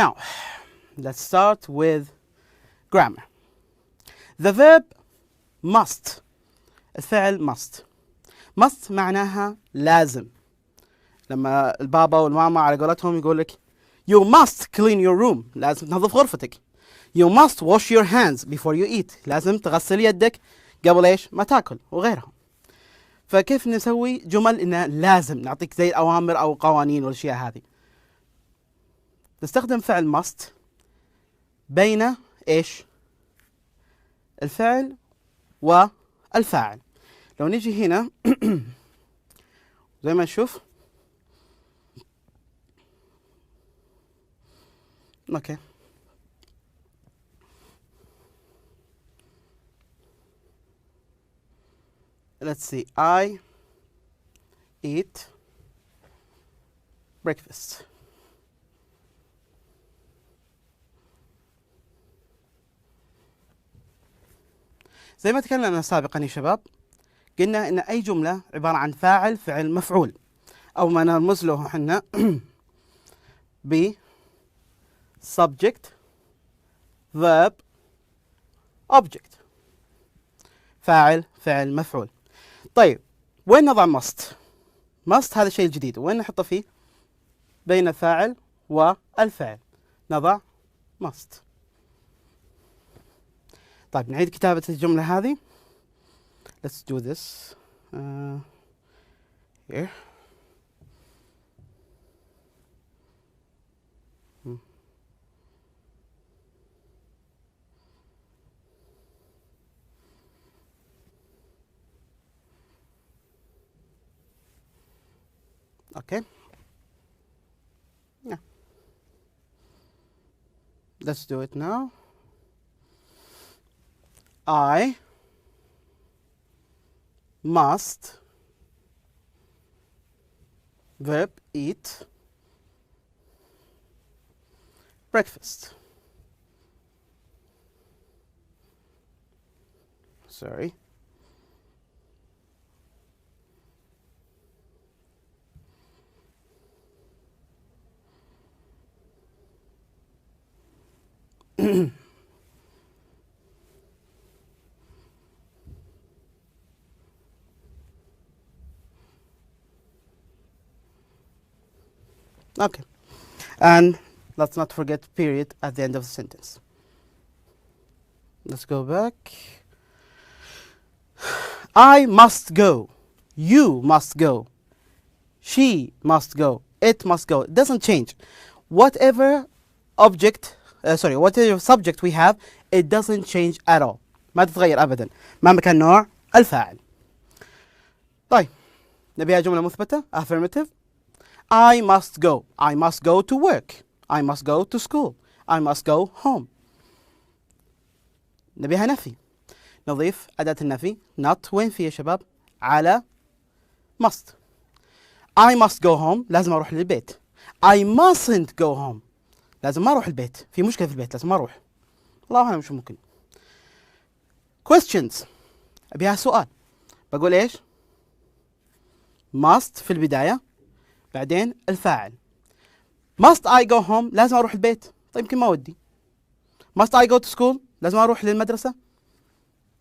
Now, let's start with grammar. The verb must. الفعل must. must معناها لازم. لما البابا والماما على قولتهم يقول لك you must clean your room. لازم تنظف غرفتك. You must wash your hands before you eat. لازم تغسل يدك قبل ايش؟ ما تاكل وغيرها. فكيف نسوي جمل انها لازم نعطيك زي الاوامر او قوانين والاشياء هذه؟ نستخدم فعل must بين ايش؟ الفعل والفاعل. لو نجي هنا زي ما نشوف اوكي let's see I eat breakfast. زي ما تكلمنا سابقا يا شباب قلنا ان اي جمله عباره عن فاعل فعل مفعول او ما نرمز له احنا ب subject verb object. فاعل فعل مفعول. طيب وين نضع must؟ must هذا الشيء الجديد، وين نحطه فيه؟ بين الفاعل والفعل نضع must. طيب نعيد كتابة الجملة هذه. Let's do this here. Okay. Yeah. Let's do it now. I must verb eat breakfast. Sorry. Okay, and let's not forget period at the end of the sentence. Let's go back. I must go. You must go. She must go. It must go. It doesn't change. Whatever object, whatever subject we have, it doesn't change at all. ما تتغير أبدا مهما كان نوع الفاعل. طيب نبيها جملة مثبتة affirmative. I must go. I must go to work. I must go to school. I must go home. نبيها نفي. نضيف أداة النفي not وين في يا شباب؟ على must. I must go home لازم أروح للبيت. I mustn't go home لازم ما أروح البيت. في مشكلة في البيت لازم ما أروح. الله أعلم شو ممكن. Questions أبيها سؤال. بقول إيش؟ must في البداية بعدين الفاعل. must I go home لازم أروح البيت. طيب يمكن ما ودي. must I go to school لازم أروح للمدرسة.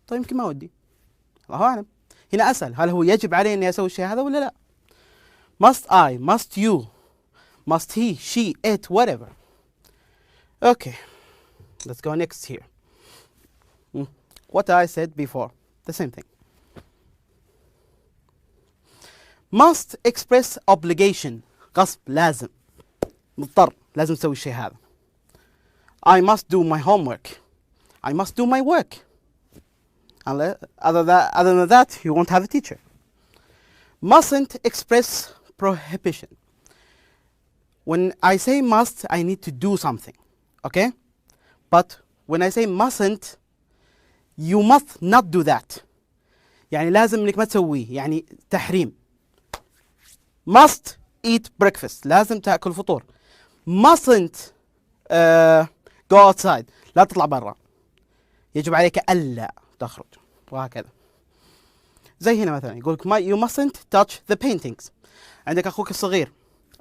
طيب يمكن ما ودي. الله أعلم. هنا أسأل هل هو يجب علي أني أسوي الشيء هذا ولا لا؟ must I, must you, must he, she, it, whatever. Okay, let's go next here. What I said before, the same thing. must express obligation. غصب لازم مضطر لازم تسوي الشيء هذا. I must do my homework. I must do my work. Other than that, you won't have a teacher. Mustn't express prohibition. When I say must, I need to do something. Okay? But when I say mustn't, you must not do that. يعني لازم انك ما تسويه، يعني تحريم. must eat breakfast لازم تاكل فطور. mustn't go outside لا تطلع برا. يجب عليك ألا تخرج وهكذا. زي هنا مثلا يقولك you mustn't touch the paintings. عندك أخوك الصغير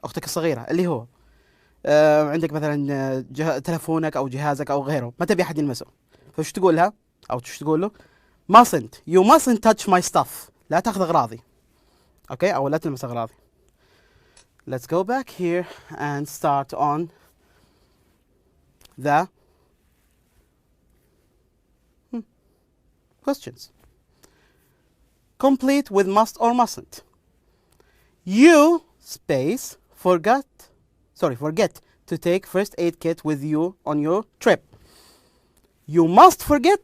أختك الصغيرة اللي هو عندك مثلا تلفونك او جهازك او غيره ما تبي احد يلمسه، فش تقول لها او شو تقول له؟ you mustn't touch my stuff. لا تاخذ اغراضي. اوكي، او لا تلمس اغراضي. Let's go back here and start on the questions. Complete with must or mustn't. You space forget to take first aid kit with you on your trip. You must forget.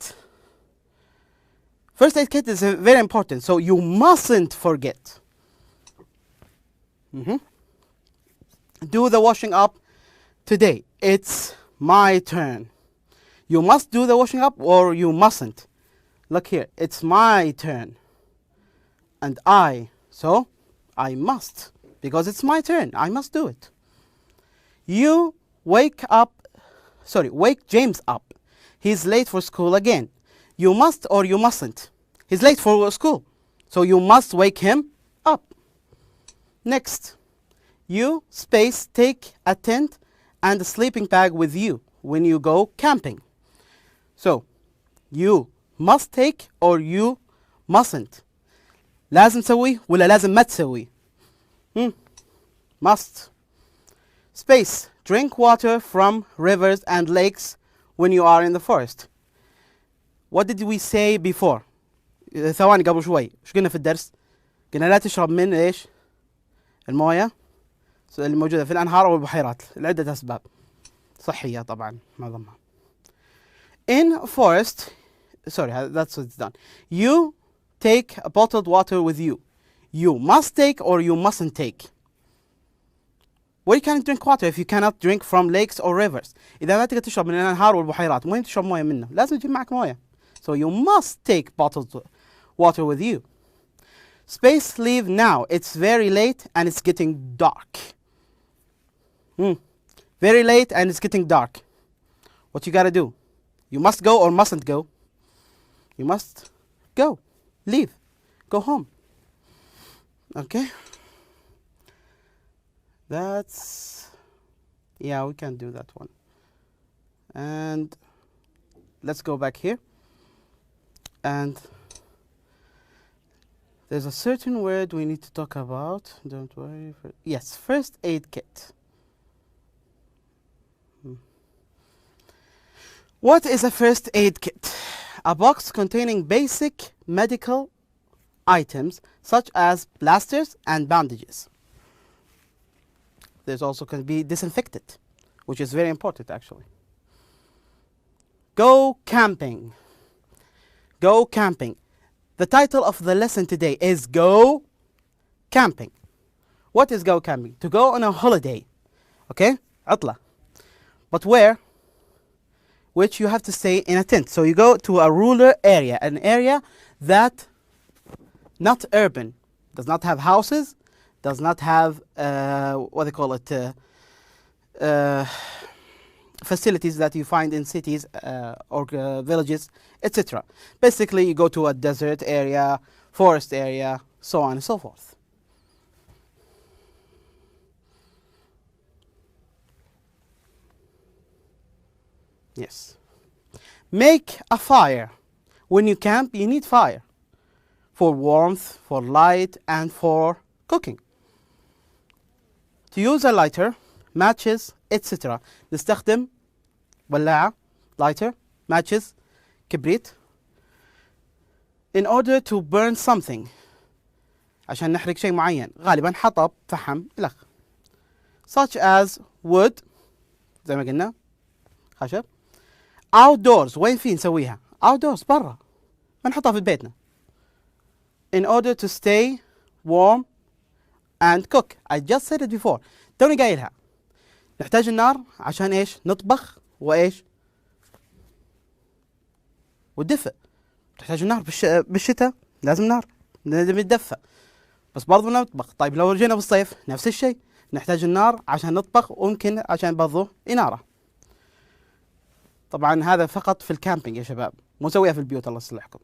First aid kit is very important, so you mustn't forget. Do the washing up today. It's my turn. You must do the washing up or you mustn't. Look here, it's my turn. And so I must, because it's my turn. I must do it. You wake James up. He's late for school again. You must or you mustn't. He's late for school, so you must wake him up. Next, you take a tent and a sleeping bag with you when you go camping. So, you must take or you mustn't. لازم تسوي ولا لازم ما تسوي؟ Must. Space. Drink water from rivers and lakes when you are in the forest. What did we say before? ثواني قبل شوي ايش قلنا في الدرس؟ قلنا لا تشرب من ايش؟ المويه اللي موجوده في الانهار او البحيرات لعده اسباب صحيه طبعا معظمها. In forest, that's what it's done. You take a bottled water with you. You must take or you mustn't take. Well, you can't drink water if you cannot drink from lakes or rivers. إذا ما تقدر تشرب من الأنهار والبحيرات، وين تشرب موية منه؟ لازم تجيب معك موية. So you must take bottled water with you. Space, leave now. It's very late and it's getting dark. Very late and it's getting dark. What you gotta do? You must go or mustn't go? You must go. Leave. Go home. Okay? We can do that one. And let's go back here. And there's a certain word we need to talk about. Don't worry. Yes, first aid kit. What is a first aid kit? A box containing basic medical items such as plasters and bandages. There's also going to be disinfectant, which is very important actually. Go camping. Go camping. The title of the lesson today is Go Camping. What is go camping? To go on a holiday. Okay? عطلة. But where? Which you have to stay in a tent. So you go to a rural area, an area that not urban, does not have houses, does not have facilities that you find in cities or villages, etc. Basically, you go to a desert area, forest area, so on and so forth. Yes. Make a fire. When you camp, you need fire for warmth, for light, and for cooking. To use a lighter, matches, etc. نستخدم ولاعة, lighter, matches, كبريت. In order to burn something. عشان نحرق شيء معين. غالبا حطب, فحم, إلخ. Such as wood, زي ما قلنا, خشب. Outdoors, وين فين نسويها؟ Outdoors, برا. ما نحطها في بيتنا. In order to stay warm and cook. I just said it before. توني قايلها. نحتاج النار عشان ايش؟ نطبخ وايش؟ والدفء. تحتاج النار بالشتاء لازم نار نتدفى. بس برضو نطبخ. طيب لو رجينا بالصيف نفس الشيء. نحتاج النار عشان نطبخ وممكن عشان برضو إنارة. طبعا هذا فقط في الكامبينج يا شباب. مو نسويها في البيوت الله يصلحكم.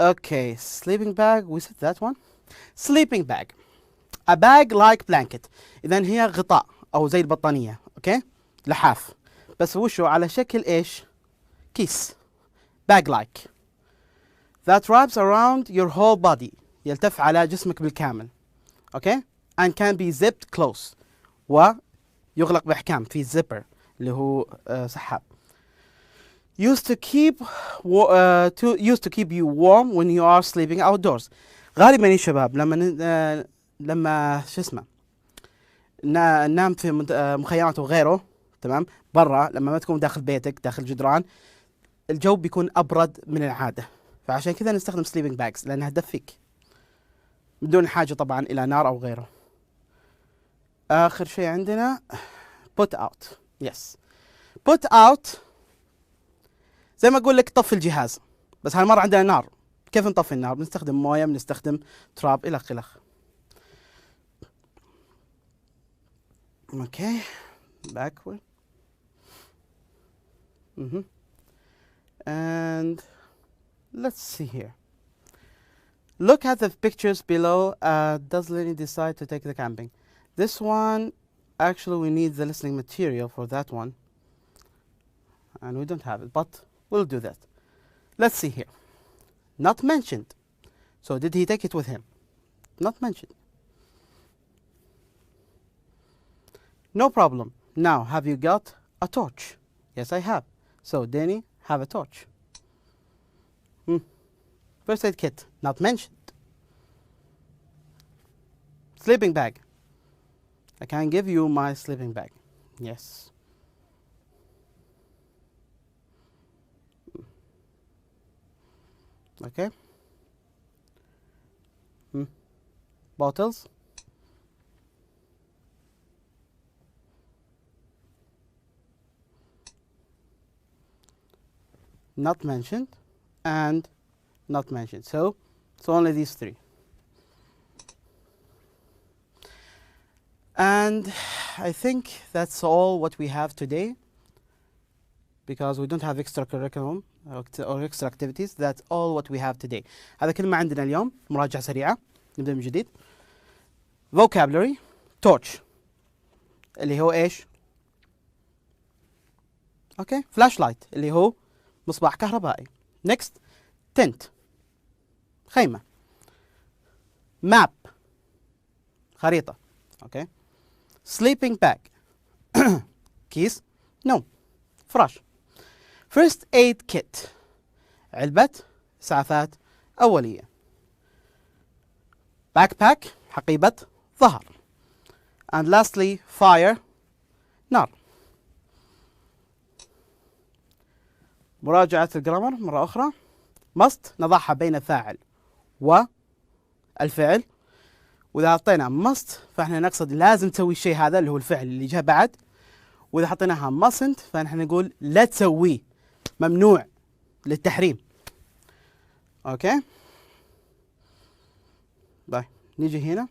Okay, sleeping bag, we said that one. Sleeping bag. A bag like blanket. إذن هي غطاء أو زي البطانية، أوكي؟ لحاف، بس وشو على شكل إيش؟ كيس، bag like that wraps around your whole body، يلتف على جسمك بالكامل، أوكي؟ and can be zipped close، ويغلق بإحكام في zipper اللي هو سحاب. used to keep you warm when you are sleeping outdoors. غالبا يا شباب لما شو اسمه ننام في مخيمات وغيره، تمام، برا، لما ما تكون داخل بيتك داخل جدران، الجو بيكون أبرد من العادة، فعشان كذا نستخدم sleeping bags لأنها تدفيك بدون حاجة طبعا إلى نار أو غيره. آخر شيء عندنا put out. yes put out زي ما أقول لك طفي الجهاز، بس هالمرة عندنا نار. كيف نطفي النار؟ بنستخدم موية، بنستخدم تراب إلخ إلخ. okay backward and let's see here. Look at the pictures below. Does Lenny decide to take the camping? This one, actually we need the listening material for that one, and we don't have it, but we'll do that. Let's see here. Not mentioned. So did he take it with him? Not mentioned. No problem. Now, have you got a torch? Yes, I have. So Danny, have a torch. First aid kit, not mentioned. Sleeping bag. I can give you my sleeping bag. Yes. Okay. Bottles. Not mentioned and not mentioned. So it's only these three. And I think that's all what we have today, because we don't have extra curriculum or extra activities. That's all what we have today. هذا كل ما عندنا اليوم. مراجعة سريعة، نبدأ من جديد. Vocabulary. torch اللي هو ايش؟ اوكي. flashlight اللي هو مصباح كهربائي. next tent خيمة. map خريطة. اوكي. sleeping bag كيس نوم فراش. first aid kit علبة إسعافات أولية. backpack حقيبة ظهر. and lastly fire نار. مراجعة الجرامر مرة أخرى. must نضعها بين فاعل والفعل، وإذا حطينا must فإحنا نقصد لازم تسوي الشيء هذا اللي هو الفعل اللي جاء بعد، وإذا حطيناها mustn't فإحنا نقول لا تسويه، ممنوع للتحريم. أوكي. باي نيجي هنا.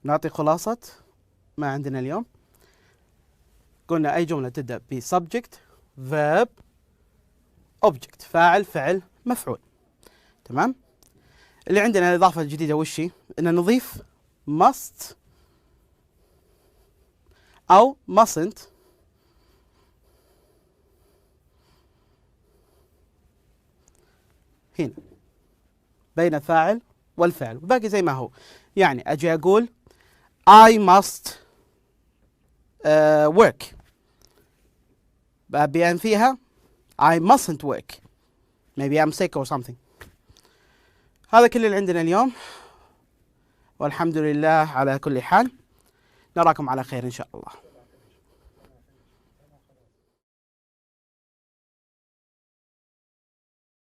نعطي خلاصة ما عندنا اليوم. قلنا أي جملة تبدأ ب subject verb object، فاعل فعل مفعول. تمام. اللي عندنا الإضافة الجديدة وش هي؟ إن نضيف must أو mustn't هنا بين الفاعل والفعل، وباقي زي ما هو. يعني أجي أقول I must work، بأن فيها I mustn't work. Maybe I'm sick or something. هذا كل اللي عندنا اليوم، والحمد لله على كل حال. نراكم على خير إن شاء الله.